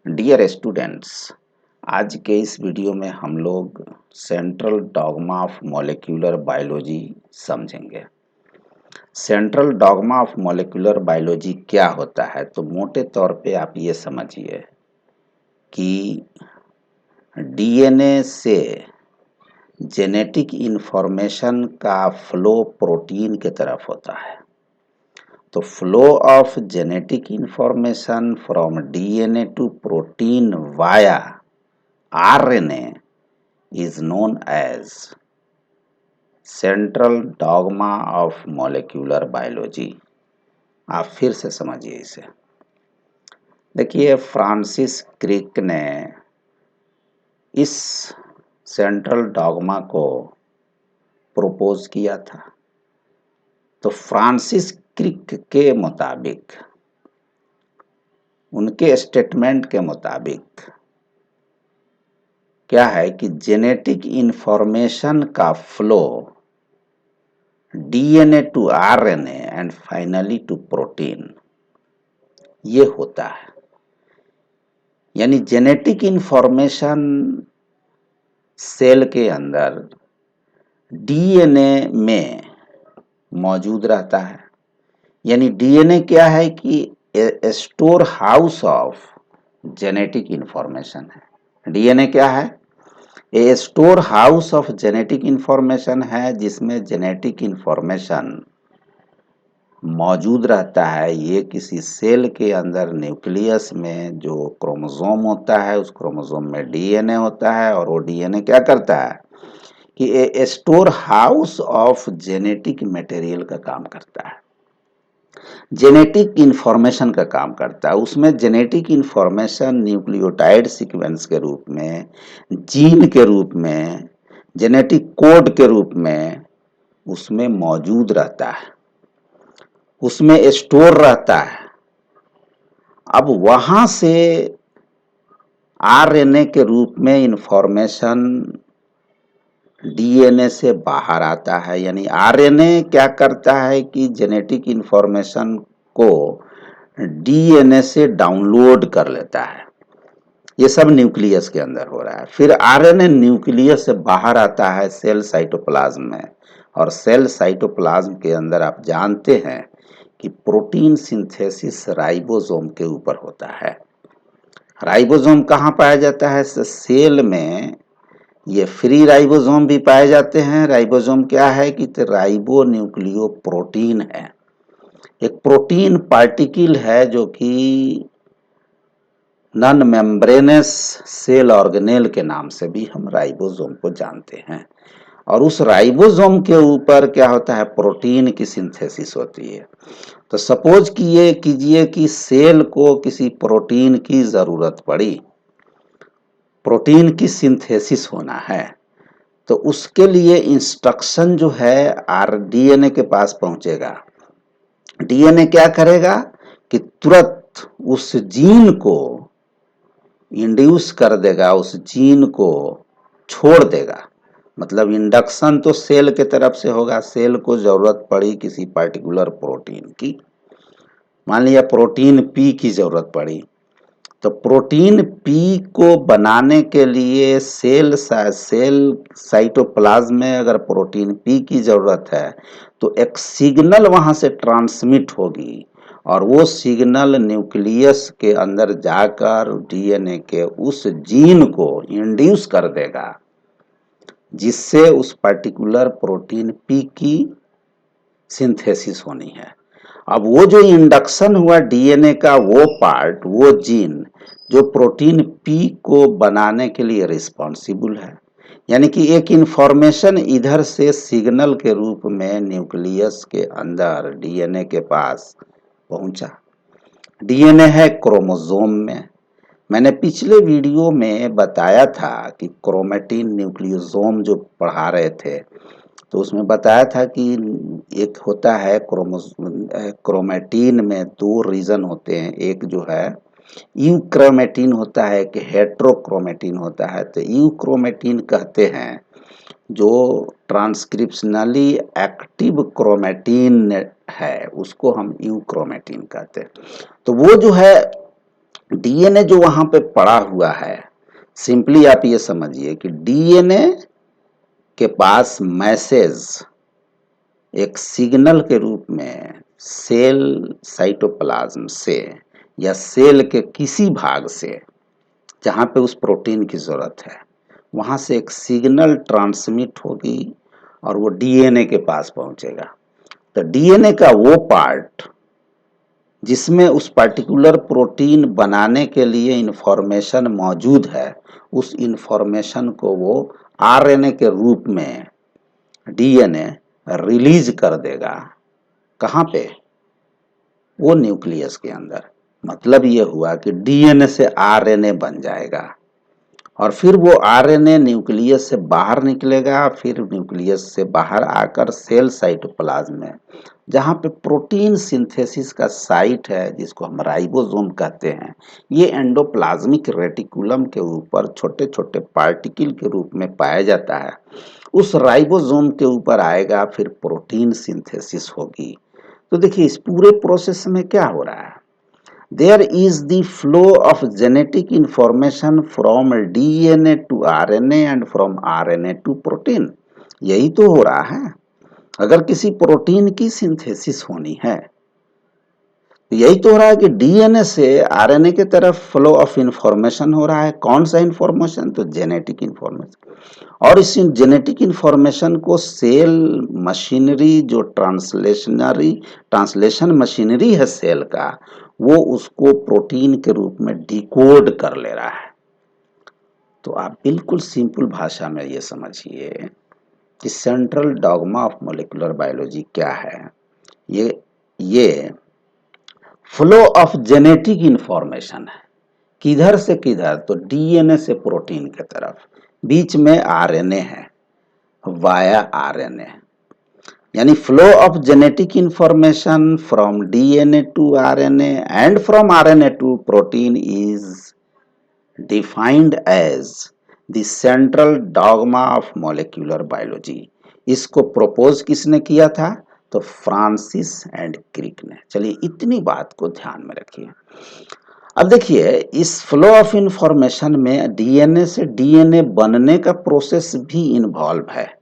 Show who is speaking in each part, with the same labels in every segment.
Speaker 1: Dear students, आज के इस वीडियो में हम लोग central dogma of molecular biology समझेंगे। Central dogma of molecular biology क्या होता है? तो मोटे तौर पे आप ये समझिए कि डीएनए से जेनेटिक इंफॉर्मेशन का फ्लो प्रोटीन की तरफ होता है। तो flow of genetic information from DNA to protein via RNA is known as central dogma of molecular biology. आप फिर से समझिए इसे। देखिए, फ्रांसिस क्रिक ने इस सेंट्रल डॉगमा को प्रपोज किया था। तो फ्रांसिस क्रिक के मुताबिक, उनके स्टेटमेंट के मुताबिक क्या है कि जेनेटिक इंफॉर्मेशन का flow DNA to RNA and finally to protein, ये होता है। यानी जेनेटिक इंफॉर्मेशन सेल के अंदर डीएनए में मौजूद रहता है। यानी डीएनए क्या है कि store house of genetic information है। डीएनए क्या है? A store house of genetic information है, जिसमें जेनेटिक इंफॉर्मेशन मौजूद रहता है। ये किसी सेल के अंदर न्यूक्लियस में जो क्रोमोसोम होता है, उस क्रोमोसोम में डीएनए होता है, और वो डीएनए क्या करता है कि a store house of genetic material का काम करता है, जेनेटिक इंफॉर्मेशन का काम करता है। उसमें जेनेटिक इंफॉर्मेशन न्यूक्लियोटाइड सीक्वेंस के रूप में, जीन के रूप में, जेनेटिक कोड के रूप में उसमें मौजूद रहता है, उसमें स्टोर रहता है। अब वहां से आरएनए के रूप में इंफॉर्मेशन डीएनए से बाहर आता है। यानी आरएनए क्या करता है कि जेनेटिक इंफॉर्मेशन को डीएनए से डाउनलोड कर लेता है। ये सब न्यूक्लियस के अंदर हो रहा है। फिर आरएनए न्यूक्लियस से बाहर आता है सेल साइटोप्लाज्म में, और सेल साइटोप्लाज्म के अंदर आप जानते हैं कि प्रोटीन सिंथेसिस राइबोसोम के ऊपर होता है। राइबोसोम कहाँ पाया जाता है? सेल में ये फ्री राइबोसोम भी पाए जाते हैं। राइबोसोम क्या है कि राइबो न्यूक्लियो प्रोटीन है, एक प्रोटीन पार्टिकल है जो कि नॉन मेम्ब्रेनस सेल ऑर्गेनेल के नाम से भी हम राइबोसोम को जानते हैं। और उस राइबोसोम के ऊपर क्या होता है? प्रोटीन की सिंथेसिस होती है। तो सपोज कीजिए कि सेल को किसी प्रोटीन की जरूरत पड़ी, प्रोटीन की सिंथेसिस होना है, तो उसके लिए इंस्ट्रक्शन जो है डीएनए के पास पहुंचेगा। डीएनए क्या करेगा कि तुरंत उस जीन को इंड्यूस कर देगा, उस जीन को छोड़ देगा। मतलब इंडक्शन तो सेल के तरफ से होगा। सेल को जरूरत पड़ी किसी पर्टिकुलर प्रोटीन की, मान लिया प्रोटीन पी की जरूरत पड़ी, तो प्रोटीन पी को बनाने के लिए सेल साइटोप्लाज्म में अगर प्रोटीन पी की जरूरत है, तो एक सिग्नल वहां से ट्रांसमिट होगी, और वो सिग्नल न्यूक्लियस के अंदर जाकर डीएनए के उस जीन को इंड्यूस कर देगा, जिससे उस पर्टिकुलर प्रोटीन पी की सिंथेसिस होनी है। अब वो जो इंडक्शन हुआ डीएनए का, वो पार्ट, वो जीन जो प्रोटीन पी को बनाने के लिए रिस्पॉन्सिबल है। यानी कि एक इंफॉर्मेशन इधर से सिग्नल के रूप में न्यूक्लियस के अंदर डीएनए के पास पहुंचा। डीएनए है क्रोमोसोम में। मैंने पिछले वीडियो में बताया था कि क्रोमेटिन न्यूक्लियोसोम जो पढ़ा रहे थे, तो उसमें बताया था कि एक होता है क्रोमेटिन में दो रीजन होते हैं। एक जो है यूक्रोमेटिन होता है, एक हेट्रोक्रोमेटिन होता है। तो यूक्रोमेटिन कहते हैं जो ट्रांसक्रिप्शनली एक्टिव क्रोमेटिन है, उसको हम यूक्रोमेटिन कहते हैं। तो वो जो है डीएनए जो वहां पे पड़ा हुआ है, सिंपली आप ये समझिए कि डीएनए के पास मैसेज एक सिग्नल के रूप में सेल साइटोप्लाज्म से या सेल के किसी भाग से जहां पे उस प्रोटीन की जरूरत है, वहां से एक सिग्नल ट्रांसमिट होगी और वो डीएनए के पास पहुंचेगा। तो डीएनए का वो पार्ट जिसमें उस पर्टिकुलर प्रोटीन बनाने के लिए इंफॉर्मेशन मौजूद है, उस इंफॉर्मेशन को वो आरएनए के रूप में डीएनए रिलीज कर देगा। कहाँ पे? वो न्यूक्लियस के अंदर। मतलब ये हुआ कि डीएनए से आरएनए बन जाएगा और फिर वो आरएनए न्यूक्लियस से बाहर निकलेगा, फिर न्यूक्लियस से बाहर आकर सेल साइटोप्लाज्म में, जहाँ पे प्रोटीन सिंथेसिस का साइट है, जिसको हम राइबोसोम कहते हैं, ये एंडोप्लाज्मिक रेटिकुलम के ऊपर छोटे छोटे पार्टिकल के रूप में पाया जाता है। उस राइबोसोम के ऊपर आएगा, फिर प्रोटीन सिंथेसिस होगी। तो देखिए इस पूरे प्रोसेस में क्या हो रहा है, there is the flow of genetic information from DNA to RNA and from RNA to protein। यही तो हो रहा है। अगर किसी प्रोटीन की सिंथेसिस होनी है, तो यही तो हो रहा है कि डीएनए से आरएनए की तरफ फ्लो ऑफ इंफॉर्मेशन हो रहा है। कौन सा इंफॉर्मेशन? तो जेनेटिक इंफॉर्मेशन। और इस जेनेटिक इंफॉर्मेशन को सेल मशीनरी, जो ट्रांसलेशन मशीनरी है सेल का, वो उसको प्रोटीन के रूप में डिकोड कर ले रहा है। तो आप बिल्कुल सिंपल भाषा में ये समझिए कि central dogma of molecular biology क्या है। ये फ्लो ऑफ जेनेटिक इंफॉर्मेशन है। किधर से किधर? तो डीएनए से प्रोटीन की तरफ। बीच में आरएनए है, वाया आरएनए, यानी flow of genetic information from DNA to RNA and from RNA to protein is defined as the central dogma of molecular biology. इसको प्रपोज किसने किया था? तो फ्रांसिस एंड क्रिक ने। चलिए इतनी बात को ध्यान में रखिए। अब देखिए इस फ्लो ऑफ इंफॉर्मेशन में डीएनए से डीएनए बनने का प्रोसेस भी इन्वॉल्व है।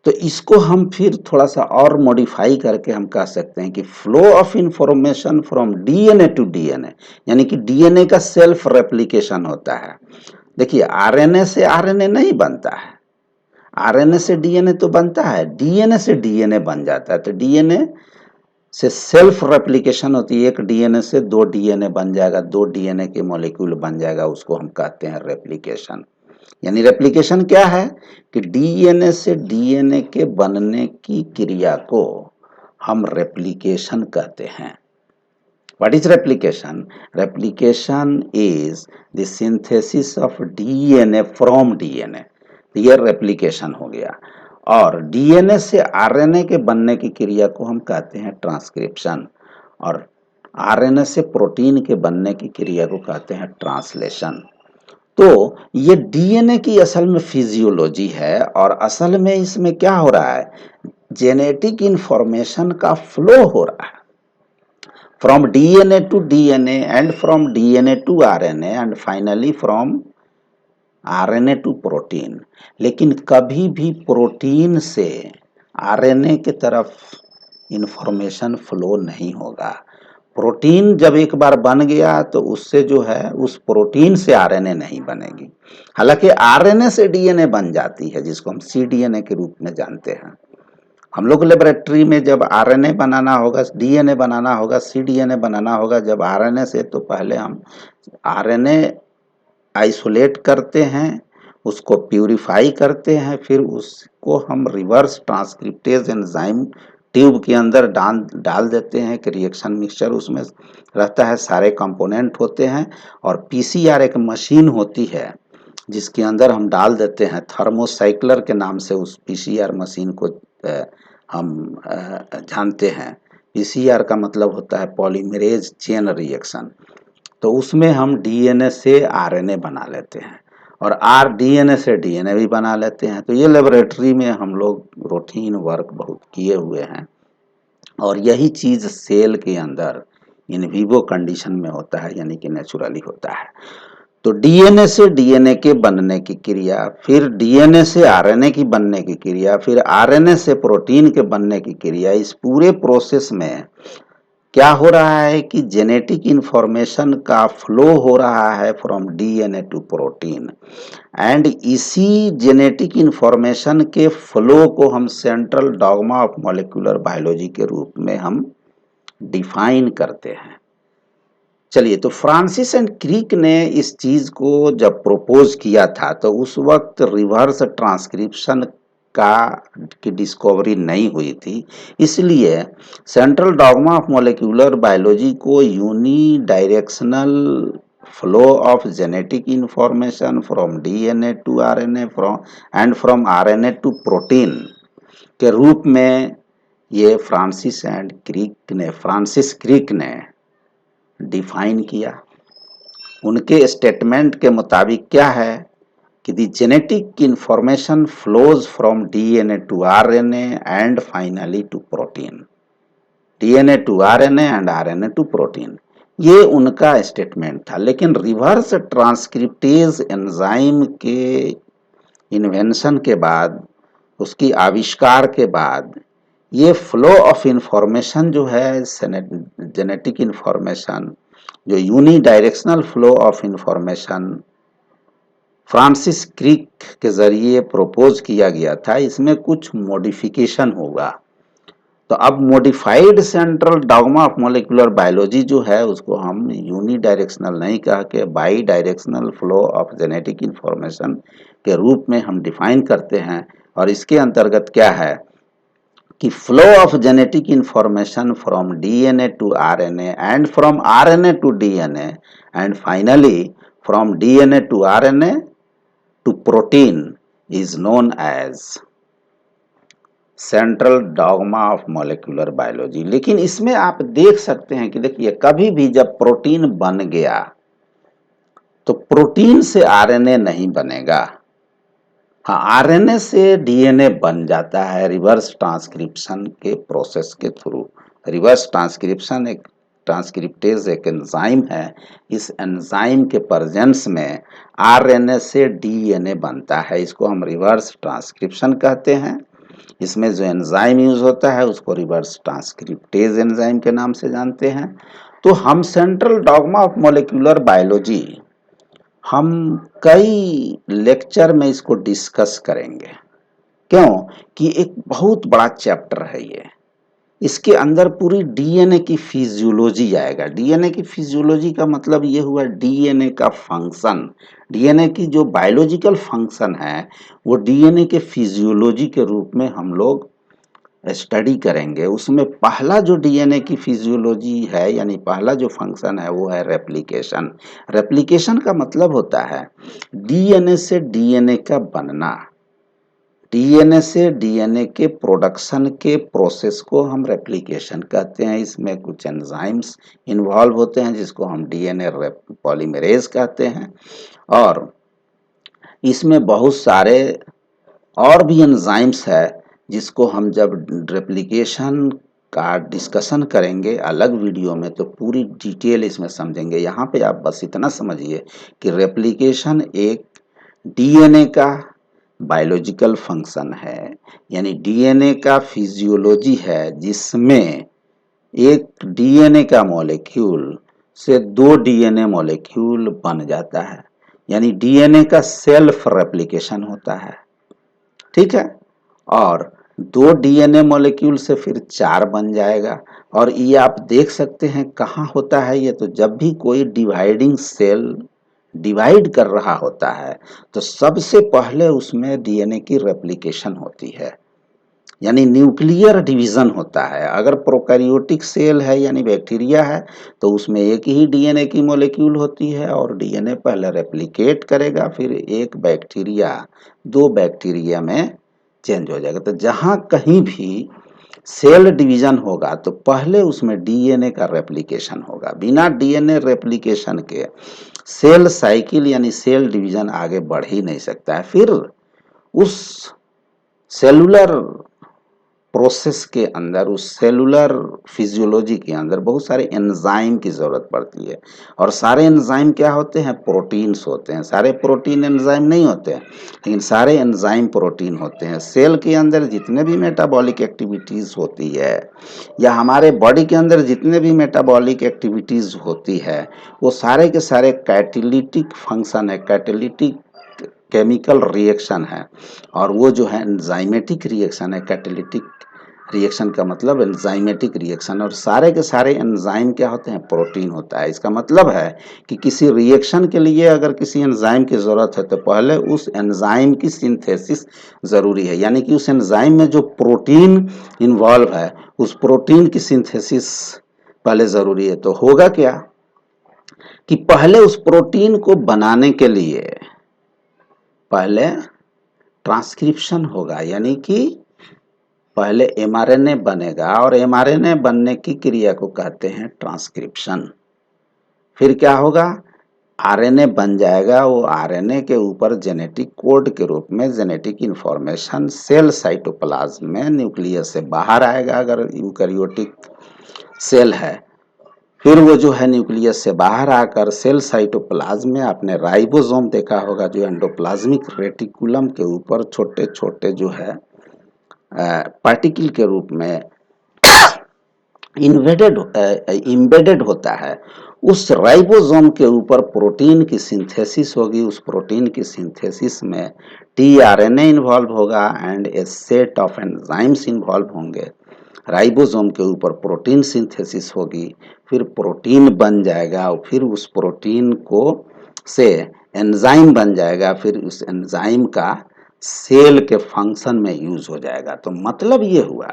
Speaker 1: तो इसको हम फिर थोड़ा सा और मॉडिफाई करके हम कह सकते हैं कि flow of information from DNA to DNA, यानी कि डीएनए का सेल्फ रेप्लिकेशन होता है। देखिए आरएनए से आरएनए नहीं बनता है, आरएनए से डीएनए तो बनता है, डीएनए से डीएनए बन जाता है। तो डीएनए से सेल्फ रेप्लिकेशन होती है, एक डीएनए से दो डीएनए बन जाएगा, दो डीएनए के मॉलिक्यूल बन जाएगा, उसको हम कहते हैं रेप्लिकेशन। यानी रेप्लिकेशन क्या है कि डीएनए से डीएनए के बनने की क्रिया को हम रेप्लिकेशन कहते हैं। What is replication? Replication is the synthesis of DNA from DNA. ये रेप्लिकेशन हो गया। और डीएनए से आरएनए के बनने की क्रिया को हम कहते हैं ट्रांसक्रिप्शन, और आरएनए से प्रोटीन के बनने की क्रिया को कहते हैं ट्रांसलेशन। तो ये डीएनए की असल में फिजियोलॉजी है, और असल में इसमें क्या हो रहा है, जेनेटिक इंफॉर्मेशन का फ्लो हो रहा है from DNA to DNA and from DNA to RNA and finally from RNA to protein. लेकिन कभी भी प्रोटीन से आरएनए की तरफ इंफॉर्मेशन फ्लो नहीं होगा। प्रोटीन जब एक बार बन गया तो उससे जो है उस प्रोटीन से आरएनए नहीं बनेगी। हालांकि आरएनए से डीएनए बन जाती है, जिसको हम सीडीएनए के रूप में जानते हैं। हम लोग लेबोरेटरी में जब आरएनए बनाना होगा, डीएनए बनाना होगा, सीडीएनए बनाना होगा, जब आरएनए से, तो पहले हम आरएनए आइसोलेट करते हैं, उसको प्यूरिफाई करते हैं, फिर उसको हम रिवर्स ट्रांसक्रिप्टेज एंजाइम ट्यूब के अंदर डाल देते हैं कि रिएक्शन मिक्सचर उसमें रहता है, सारे कंपोनेंट होते हैं। और पीसीआर एक मशीन होती है जिसके अंदर हम डाल देते हैं, थर्मोसाइक्लर के नाम से उस पीसीआर मशीन को हम जानते हैं। पीसीआर का मतलब होता है पॉलीमरेज चेन रिएक्शन। तो उसमें हम डीएनए से आरएनए बना लेते हैं और आर डीएनए से डीएनए भी बना लेते हैं। तो ये लेबोरेटरी में हम लोग रूटीन वर्क बहुत किए हुए हैं, और यही चीज सेल के अंदर इन विवो कंडीशन में होता है, यानी कि नेचुरली होता है। तो डीएनए से डीएनए के बनने की क्रिया, फिर डीएनए से आरएनए की बनने की क्रिया, फिर आरएनए से प्रोटीन के बनने की क्रिया, इस पूरे प्रोसेस में क्या हो रहा है कि जेनेटिक इंफॉर्मेशन का फ्लो हो रहा है from DNA to protein, and इसी जेनेटिक इंफॉर्मेशन के फ्लो को हम central dogma of molecular biology के रूप में हम डिफाइन करते हैं। चलिए, तो फ्रांसिस एंड क्रिक ने इस चीज को जब प्रपोज किया था तो उस वक्त रिवर्स ट्रांसक्रिप्शन का की डिस्कवरी नहीं हुई थी, इसलिए central dogma of molecular biology को unidirectional flow of genetic information from DNA to RNA from RNA to protein के रूप में ये फ्रांसिस क्रिक ने डिफाइन किया। उनके स्टेटमेंट के मुताबिक क्या है कि the genetic information flows from DNA to RNA and finally to protein, DNA to RNA and RNA to protein, ये उनका स्टेटमेंट था। लेकिन रिवर्स ट्रांसक्रिप्टेज एंजाइम के इन्वेंशन के बाद, उसकी आविष्कार के बाद, ये फ्लो ऑफ इंफॉर्मेशन जो है जेनेटिक इंफॉर्मेशन, जो unidirectional flow of information Francis Crick के जरिए प्रपोज किया गया था, इसमें कुछ मॉडिफिकेशन होगा। तो अब modified central dogma of molecular biology जो है उसको हम यूनी डायरेक्शनल नहीं कह के by directional flow of genetic information के रूप में हम डिफाइन करते हैं। और इसके अंतर्गत क्या है कि flow of genetic information from DNA to RNA and from RNA to DNA and finally from DNA to RNA to protein is known as central dogma of molecular biology. लेकिन इसमें आप देख सकते हैं कि देखिए, कभी भी जब प्रोटीन बन गया तो प्रोटीन से आरएनए नहीं बनेगा। हाँ, आरएनए से डीएनए बन जाता है रिवर्स ट्रांसक्रिप्शन के प्रोसेस के थ्रू। रिवर्स ट्रांसक्रिप्शन एक ट्रांसक्रिप्टेज एक एंजाइम है। इस एंजाइम के प्रेजेंस में आरएनए से डीएनए बनता है, इसको हम रिवर्स ट्रांसक्रिप्शन कहते हैं। इसमें जो एंजाइम यूज होता है उसको रिवर्स ट्रांसक्रिप्टेज एंजाइम के नाम से जानते हैं। तो हम central dogma of molecular biology हम कई लेक्चर में इसको डिस्कस करेंगे। क्यों कि एक बहुत बड़ा चैप्टर है ये। इसके अंदर पूरी डीएनए की फिजियोलॉजी आएगा। डीएनए की फिजियोलॉजी का मतलब ये हुआ डीएनए का फंक्शन, डीएनए की जो बायोलॉजिकल फंक्शन है वो डीएनए के फिजियोलॉजी के रूप में हम लोग स्टडी करेंगे। उसमें पहला जो डीएनए की फिजियोलॉजी है, यानी पहला जो फंक्शन है वो है रेप्लिकेशन। रेप्लिकेशन का मतलब होता है डीएनए से डीएनए का बनना, डीएनए से डीएनए के प्रोडक्शन के प्रोसेस को हम रेप्लिकेशन कहते हैं। इसमें कुछ एंजाइम्स इन्वॉल्व होते हैं जिसको हम डीएनए पॉलीमरेज कहते हैं, और इसमें बहुत सारे और भी एंजाइम्स है जिसको हम जब रेप्लिकेशन का डिस्कशन करेंगे अलग वीडियो में तो पूरी डिटेल इसमें समझेंगे। यहाँ पे आप बस इतना समझिए कि रेप्लिकेशन एक डीएनए का बायोलॉजिकल फंक्शन है, यानी डीएनए का फिजियोलॉजी है जिसमें एक डीएनए का मॉलिक्यूल से दो डीएनए मॉलिक्यूल बन जाता है, यानी डीएनए का सेल्फ रेप्लिकेशन होता है। ठीक है, और दो डीएनए मॉलिक्यूल से फिर चार बन जाएगा। और ये आप देख सकते हैं कहाँ होता है ये, तो जब भी कोई डिवाइडिंग सेल डिवाइड कर रहा होता है तो सबसे पहले उसमें डीएनए की रेप्लिकेशन होती है, यानी न्यूक्लियर डिवीजन होता है। अगर प्रोकैरियोटिक सेल है यानी बैक्टीरिया है तो उसमें एक ही डीएनए की मॉलिक्यूल होती है और डीएनए पहले रेप्लिकेट करेगा, फिर एक बैक्टीरिया दो बैक्टीरिया में चेंज हो जाएगा। तो जहाँ कहीं भी सेल डिवीजन होगा तो पहले उसमें डीएनए का रेप्लिकेशन होगा। बिना डीएनए रेप्लिकेशन के सेल साइकिल यानी सेल डिवीजन आगे बढ़ ही नहीं सकता है। फिर उस सेलुलर प्रोसेस के अंदर, उस सेलुलर फिजियोलॉजी के अंदर बहुत सारे एंजाइम की ज़रूरत पड़ती है। और सारे एंजाइम क्या होते हैं? प्रोटीन्स होते हैं। सारे प्रोटीन एंजाइम नहीं होते हैं, लेकिन सारे एंजाइम प्रोटीन होते हैं। सेल के अंदर जितने भी मेटाबॉलिक एक्टिविटीज़ होती है, या हमारे बॉडी के अंदर जितने भी मेटाबॉलिक एक्टिविटीज़ होती है, वो सारे के सारे कैटालिटिक फंक्शन है, कैटालिटिक केमिकल रिएक्शन है। और वो जो है एंजाइमेटिक रिएक्शन है। कैटालिटिक रिएक्शन का मतलब एंजाइमेटिक रिएक्शन, और सारे के सारे एंजाइम क्या होते हैं? प्रोटीन होता है। इसका मतलब है कि किसी रिएक्शन के लिए अगर किसी एंजाइम की ज़रूरत है, तो पहले उस एंजाइम की सिंथेसिस ज़रूरी है, यानी कि उस एंजाइम में जो प्रोटीन इन्वॉल्व है, उस प्रोटीन की सिंथेसिस पहले ज़रूरी है। तो होगा क्या कि पहले उस प्रोटीन को बनाने के लिए पहले ट्रांसक्रिप्शन होगा, यानी कि पहले एमआरएनए बनेगा, और एमआरएनए बनने की क्रिया को कहते हैं ट्रांसक्रिप्शन। फिर क्या होगा? आरएनए बन जाएगा। वो आरएनए के ऊपर जेनेटिक कोड के रूप में जेनेटिक इंफॉर्मेशन सेल साइटोप्लाज्म में न्यूक्लियस से बाहर आएगा, अगर यूकैरियोटिक सेल है। फिर वो जो है न्यूक्लियस से बाहर आकर सेल साइटोप्लाज्म में, आपने राइबोसोम देखा होगा जो एंडोप्लाज्मिक रेटिकुलम के ऊपर छोटे छोटे जो है पार्टिकल के रूप में इम्बेडेड होता है। उस राइबोसोम के ऊपर प्रोटीन की सिंथेसिस होगी। उस प्रोटीन की सिंथेसिस में टीआरएनए इन्वॉल्व होगा and A set of enzymes involve होंगे। राइबोसोम के ऊपर प्रोटीन सिंथेसिस होगी, फिर प्रोटीन बन जाएगा, और फिर उस प्रोटीन को से एंजाइम बन जाएगा। फिर उस एंजाइम का सेल के फंक्शन में यूज हो जाएगा। तो मतलब ये हुआ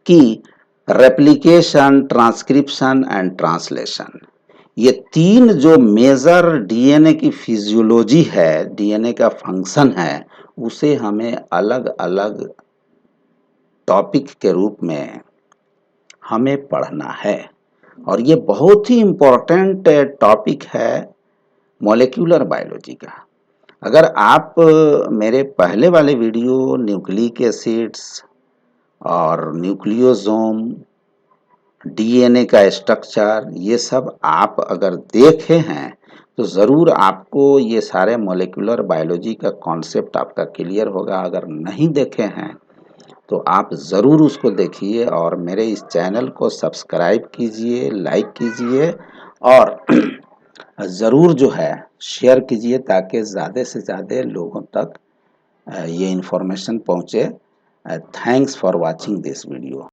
Speaker 1: कि रेप्लिकेशन, ट्रांसक्रिप्शन एंड ट्रांसलेशन, ये तीन जो मेजर डीएनए की फिजियोलॉजी है, डीएनए का फंक्शन है, उसे हमें अलग अलग टॉपिक के रूप में हमें पढ़ना है। और ये बहुत ही इम्पोर्टेंट टॉपिक है मॉलिक्यूलर बायोलॉजी का। अगर आप मेरे पहले वाले वीडियो न्यूक्लिक एसिड्स और न्यूक्लियोसोम, डीएनए का स्ट्रक्चर, ये सब आप अगर देखे हैं, तो ज़रूर आपको ये सारे मॉलिक्यूलर बायोलॉजी का कॉन्सेप्ट आपका क्लियर होगा। अगर नहीं देखे हैं तो आप ज़रूर उसको देखिए, और मेरे इस चैनल को सब्सक्राइब कीजिए, लाइक कीजिए, और ज़रूर जो है शेयर कीजिए, ताकि ज़्यादा से ज़्यादा लोगों तक ये इन्फॉर्मेशन पहुँचे। Thanks for watching this video.